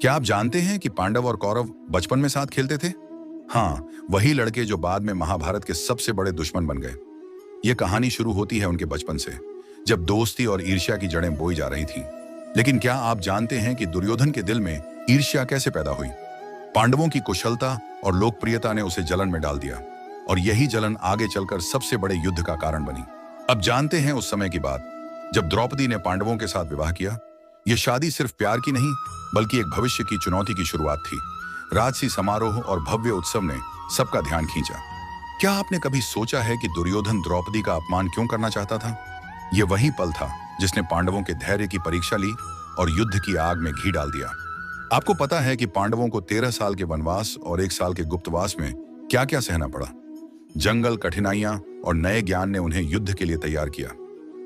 क्या आप जानते हैं कि पांडव और कौरव बचपन में साथ खेलते थे? हाँ, वही लड़के जो बाद में महाभारत के सबसे बड़े दुश्मन बन गए। ये कहानी शुरू होती है उनके बचपन से, जब दोस्ती और ईर्ष्या की जड़ें बोई जा रही थीं। लेकिन क्या आप जानते हैं कि दुर्योधन के दिल में ईर्ष्या कैसे पैदा हुई? पांडवों की कुशलता और लोकप्रियता ने उसे जलन में डाल दिया, और यही जलन आगे चलकर सबसे बड़े युद्ध का कारण बनी। अब जानते हैं उस समय की बात, जब द्रौपदी ने पांडवों के साथ विवाह किया। यह शादी सिर्फ प्यार की नहीं, बल्कि एक भविष्य की चुनौती की शुरुआत थी। राजसी समारोह और भव्य उत्सव ने सबका ध्यान खींचा। क्या आपने कभी सोचा है कि दुर्योधन द्रौपदी का अपमान क्यों करना चाहता था? यह वही पल था जिसने पांडवों के धैर्य की परीक्षा ली और युद्ध की आग में घी डाल दिया। आपको पता है कि पांडवों को 13 साल के वनवास और 1 साल के गुप्तवास में क्या क्या सहना पड़ा। जंगल, कठिनाइयां और नए ज्ञान ने उन्हें युद्ध के लिए तैयार किया।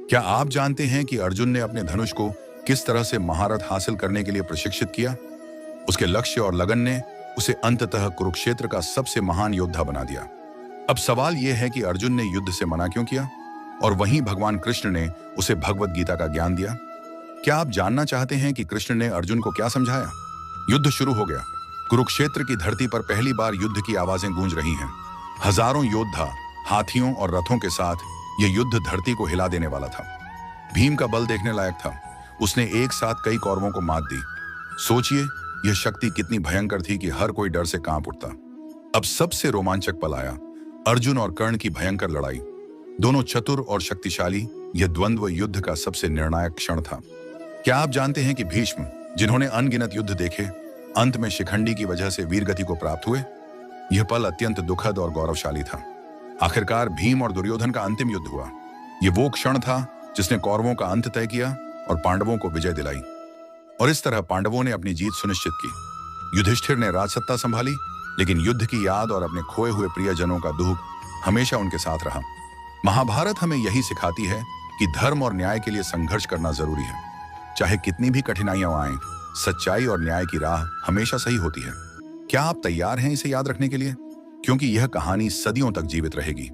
क्या आप जानते हैं कि अर्जुन ने अपने धनुष को किस तरह से महारत हासिल करने के लिए प्रशिक्षित किया? उसके लक्ष्य और लगन ने उसे अंततः कुरुक्षेत्र का सबसे महान योद्धा बना दिया। अब सवाल यह है कि अर्जुन ने युद्ध से मना क्यों किया, और वहीं भगवान कृष्ण ने उसे भगवत गीता का ज्ञान दिया। क्या आप जानना चाहते हैं कि कृष्ण ने अर्जुन को क्या समझाया? युद्ध शुरू हो गया। कुरुक्षेत्र की धरती पर पहली बार युद्ध की आवाजें गूंज रही हैं। हजारों योद्धा हाथियों और रथों के साथ यह युद्ध धरती को हिला देने वाला था। भीम का बल देखने लायक था। उसने एक साथ कई कौरवों को मात दी। सोचिए, यह शक्ति कितनी भयंकर थी कि हर कोई डर से कांप उठता। अब सबसे रोमांचक पल आया, अर्जुन और कर्ण की भयंकर लड़ाई। दोनों चतुर और शक्तिशाली, यह द्वंद्व युद्ध का सबसे निर्णायक क्षण था। क्या आप जानते हैं कि भीष्म, जिन्होंने अनगिनत युद्ध देखे, अंत में शिखंडी की वजह से वीरगति को प्राप्त हुए? यह पल अत्यंत दुखद और गौरवशाली था। आखिरकार भीम और दुर्योधन का अंतिम युद्ध हुआ। यह वो क्षण था जिसने कौरवों का अंत तय किया और पांडवों को विजय दिलाई। और इस तरह पांडवों ने अपनी जीत सुनिश्चित की। युधिष्ठिर ने राजसत्ता संभाली, लेकिन युद्ध की याद और अपने खोए हुए प्रियजनों का दुख हमेशा उनके साथ रहा। महाभारत हमें यही सिखाती है कि धर्म और न्याय के लिए संघर्ष करना जरूरी है। चाहे कितनी भी कठिनाइयां आएं, सच्चाई और न्याय की राह हमेशा सही होती है। क्या आप तैयार हैं इसे याद रखने के लिए? क्योंकि यह कहानी सदियों तक जीवित रहेगी।